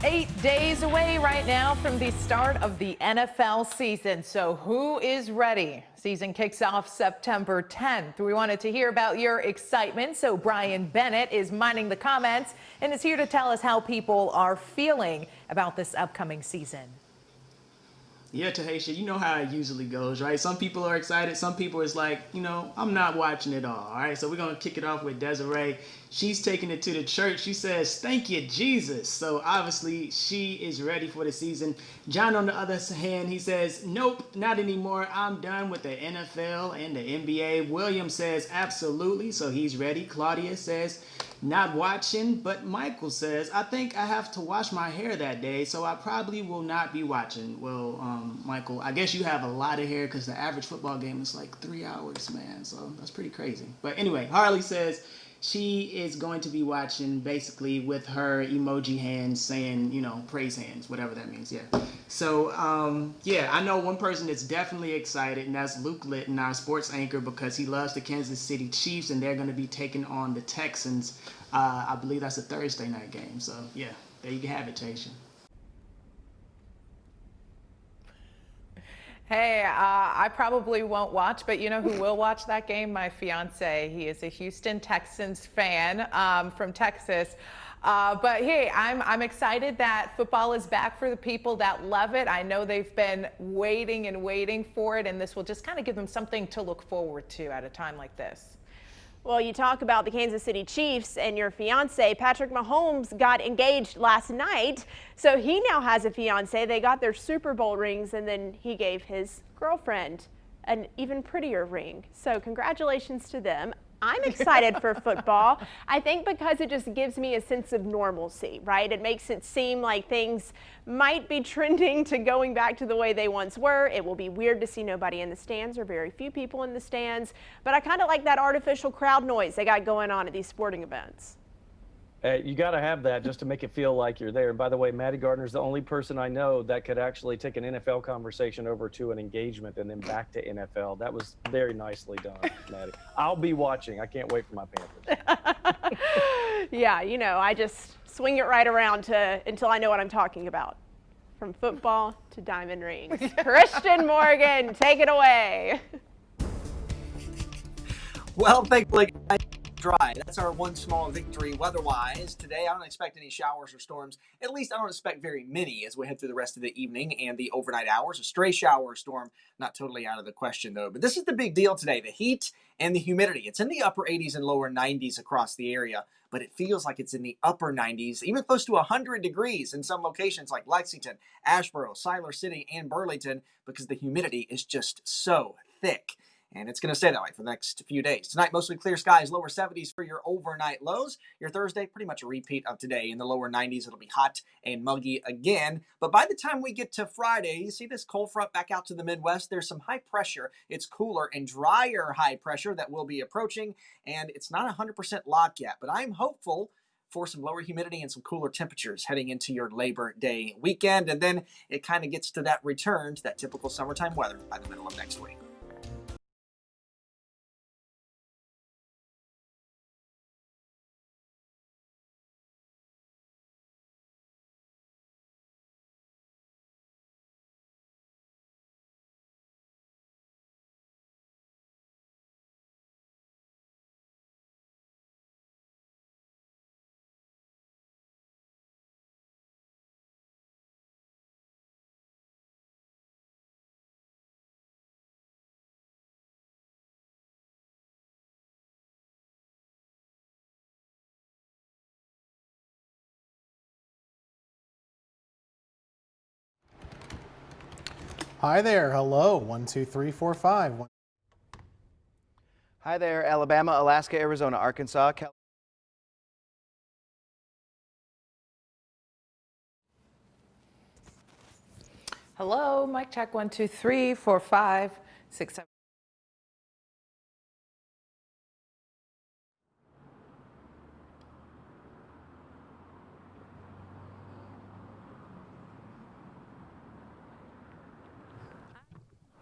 8 days away right now from the start of the NFL season. So who is ready? Season kicks off September 10th. We wanted to hear about your excitement. So Brian Bennett is mining the comments and is here to tell us how people are feeling about this upcoming season. Yeah, Tahisha, you know how it usually goes, right? Some people are excited. Some people is like, I'm not watching it all right? So we're going to kick it off with Desiree. She's taking it to the church. She says, thank you, Jesus. So obviously she is ready for the season. John, on the other hand, he says, nope, not anymore. I'm done with the NFL and the NBA. William says, absolutely. So he's ready. Claudia says, not watching, but Michael says, I think I have to wash my hair that day, so I probably will not be watching. Well, Michael, I guess you have a lot of hair because the average football game is like 3 hours, man, so that's pretty crazy. But anyway, Harley says she is going to be watching basically with her emoji hands saying, praise hands, whatever that means, yeah. So, yeah, I know one person that's definitely excited, and that's Luke Litton, our sports anchor, because he loves the Kansas City Chiefs, and they're going to be taking on the Texans. I believe that's a Thursday night game. So, yeah, there you have it, Tasha. Hey, I probably won't watch, but you know who will watch that game? My fiance. He is a Houston Texans fan from Texas. But hey, I'm excited that football is back for the people that love it. I know they've been waiting and waiting for it, and this will just kind of give them something to look forward to at a time like this. Well, you talk about the Kansas City Chiefs and your fiance, Patrick Mahomes, got engaged last night. So he now has a fiance. They got their Super Bowl rings, and then he gave his girlfriend an even prettier ring. So congratulations to them. I'm excited for football. I think because it just gives me a sense of normalcy, right? It makes it seem like things might be trending to going back to the way they once were. It will be weird to see nobody in the stands or very few people in the stands, but I kind of like that artificial crowd noise they got going on at these sporting events. You got to have that just to make it feel like you're there. And by the way, Maddie Gardner's the only person I know that could actually take an NFL conversation over to an engagement and then back to NFL. That was very nicely done, Maddie. I'll be watching. I can't wait for my Panthers. Yeah, I just swing it right around until I know what I'm talking about. From football to diamond rings. Christian Morgan, take it away. Well, thankfully, dry. That's our one small victory weather-wise. Today, I don't expect any showers or storms. At least I don't expect very many as we head through the rest of the evening and the overnight hours. A stray shower or storm, not totally out of the question, though. But this is the big deal today, the heat and the humidity. It's in the upper 80s and lower 90s across the area, but it feels like it's in the upper 90s, even close to 100 degrees in some locations like Lexington, Asheboro, Siler City, and Burlington, because the humidity is just so thick. And it's going to stay that way for the next few days. Tonight, mostly clear skies, lower 70s for your overnight lows. Your Thursday, pretty much a repeat of today. In the lower 90s, it'll be hot and muggy again. But by the time we get to Friday, you see this cold front back out to the Midwest. There's some high pressure. It's cooler and drier high pressure that will be approaching. And it's not 100% locked yet. But I'm hopeful for some lower humidity and some cooler temperatures heading into your Labor Day weekend. And then it kind of gets to that return to that typical summertime weather by the middle of next week. Hi there. Hello. 1, 2, 3, 4, 5. Hi there, Alabama, Alaska, Arizona, Arkansas, Hello, mic check 1, 2, 3, 4, 5, 6, 7.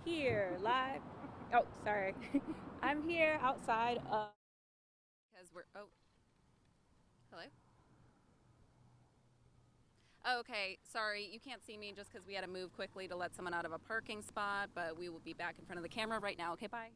Here live. Oh, sorry. I'm here outside of. Because we're. Oh. Hello? Oh, okay, sorry, you can't see me just because we had to move quickly to let someone out of a parking spot, but we will be back in front of the camera right now. Okay, bye.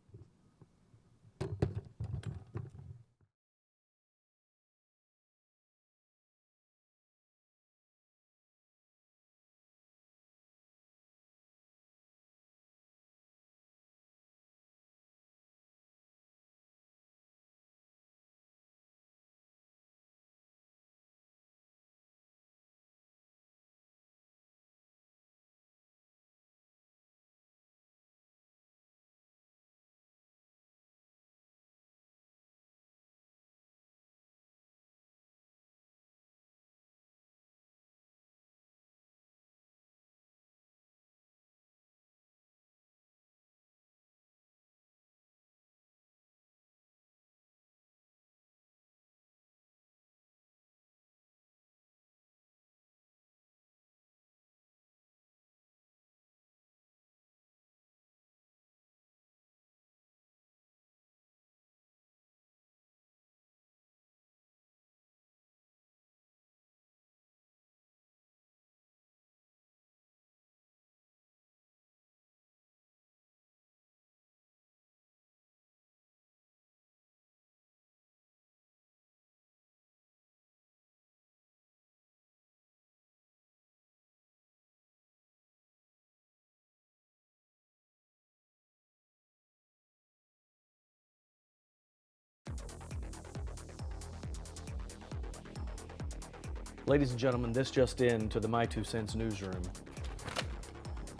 Ladies and gentlemen, this just in to the My Two Cents newsroom.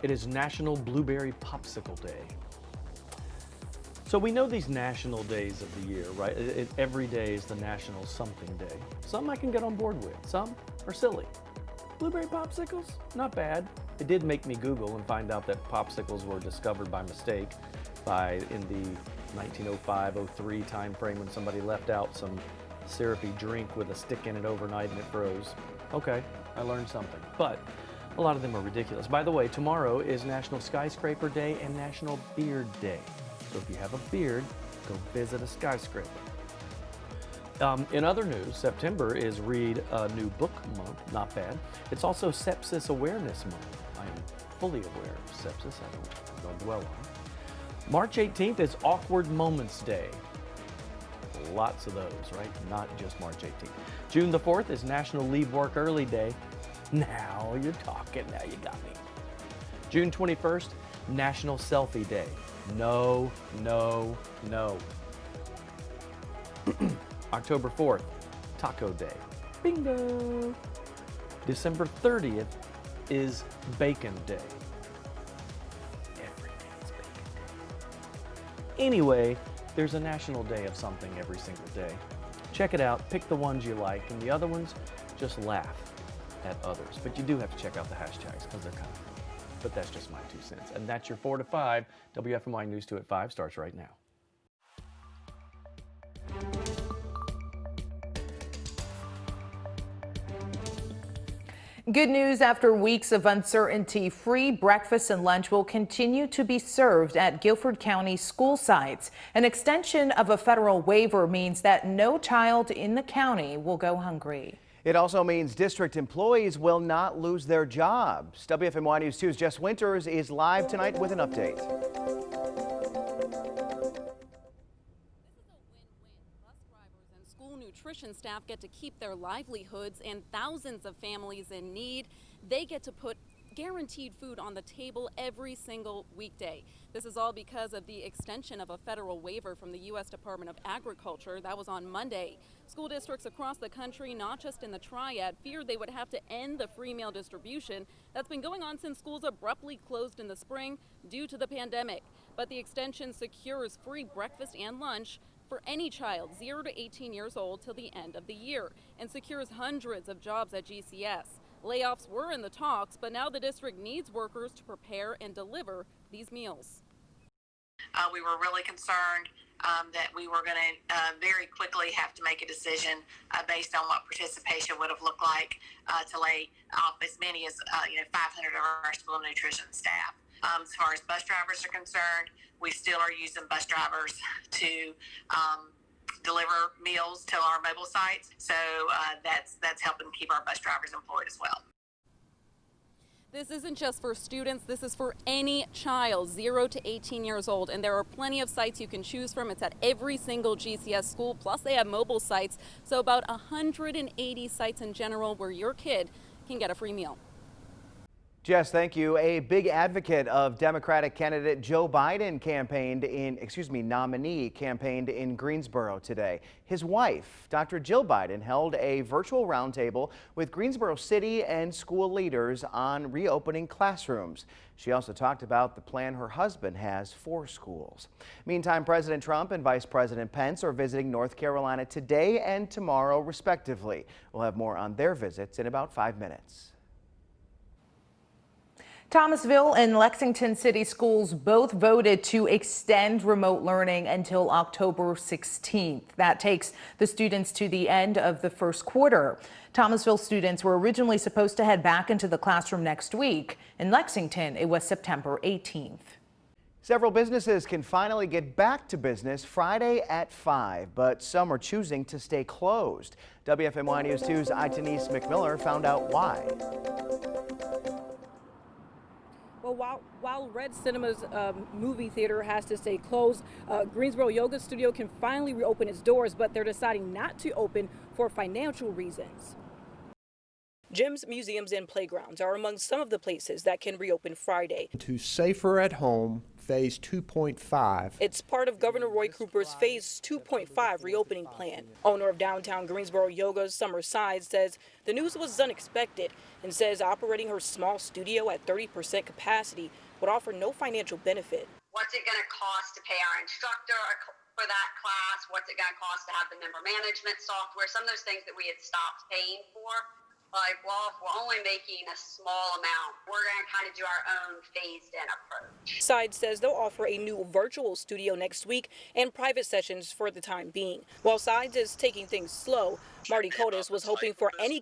It is National Blueberry Popsicle Day. So we know these national days of the year, right? Every day is the national something day. Some I can get on board with, some are silly. Blueberry popsicles, not bad. It did make me Google and find out that popsicles were discovered by mistake in the 1905-03 time frame when somebody left out some syrupy drink with a stick in it overnight and it froze. Okay, I learned something. But a lot of them are ridiculous. By the way, tomorrow is National Skyscraper Day and National Beard Day. So if you have a beard, go visit a skyscraper. In other news, September is Read a New Book Month. Not bad. It's also Sepsis Awareness Month. I am fully aware of sepsis. I don't dwell on it. March 18th is Awkward Moments Day. Lots of those, right? Not just March 18th. June the 4th is National Leave Work Early Day. Now you're talking. Now you got me. June 21st, National Selfie Day. No, no, no. October 4th, Taco Day. Bingo. December 30th is Bacon Day. Every day is Bacon Day. Anyway, there's a national day of something every single day. Check it out, pick the ones you like, and the other ones, just laugh at others. But you do have to check out the hashtags because they're kind of fun. But that's just my 2 cents. And that's your 4 to 5. WFMY News 2 at 5 starts right now. Good news, after weeks of uncertainty, free breakfast and lunch will continue to be served at Guilford County school sites. An extension of a federal waiver means that no child in the county will go hungry. It also means district employees will not lose their jobs. WFMY News 2's Jess Winters is live tonight with an update. Nutrition staff get to keep their livelihoods, and thousands of families in need, they get to put guaranteed food on the table every single weekday. This is all because of the extension of a federal waiver from the U.S. Department of Agriculture. That was on Monday. School districts across the country, not just in the Triad, feared they would have to end the free meal distribution that's been going on since schools abruptly closed in the spring due to the pandemic. But the extension secures free breakfast and lunch for any child 0 to 18 years old till the end of the year and secures hundreds of jobs at GCS. Layoffs were in the talks, but now the district needs workers to prepare and deliver these meals. We were really concerned that we were going to very quickly have to make a decision based on what participation would have looked like to lay off as many as 500 of our school nutrition staff. As far as bus drivers are concerned, we still are using bus drivers to deliver meals to our mobile sites. So that's helping keep our bus drivers employed as well. This isn't just for students, this is for any child 0 to 18 years old, and there are plenty of sites you can choose from. It's at every single GCS school, plus they have mobile sites, so about 180 sites in general where your kid can get a free meal. Jess, thank you. A big advocate of Democratic candidate Joe Biden nominee campaigned in Greensboro today. His wife, Dr. Jill Biden, held a virtual roundtable with Greensboro city and school leaders on reopening classrooms. She also talked about the plan her husband has for schools. Meantime, President Trump and Vice President Pence are visiting North Carolina today and tomorrow, respectively. We'll have more on their visits in about 5 minutes. Thomasville and Lexington City Schools both voted to extend remote learning until October 16th. That takes the students to the end of the first quarter. Thomasville students were originally supposed to head back into the classroom next week. In Lexington, it was September 18th. Several businesses can finally get back to business Friday at 5, but some are choosing to stay closed. WFMY News 2's Itanise McMiller found out why. Well, while Red Cinema's movie theater has to stay closed, Greensboro Yoga Studio can finally reopen its doors, but they're deciding not to open for financial reasons. Gyms, museums, and playgrounds are among some of the places that can reopen Friday. To Safer at Home, Phase 2.5. It's part of Governor Roy Cooper's Phase 2.5 reopening plan. Owner of downtown Greensboro Yoga's Summer Side says the news was unexpected and says operating her small studio at 30% capacity would offer no financial benefit. What's it going to cost to pay our instructor for that class? What's it going to cost to have the member management software? Some of those things that we had stopped paying for. Like, well, if we're only making a small amount, we're going to kind of do our own phased-in approach. Side says they'll offer a new virtual studio next week and private sessions for the time being. While Sides is taking things slow, Marty Cotis was hoping for any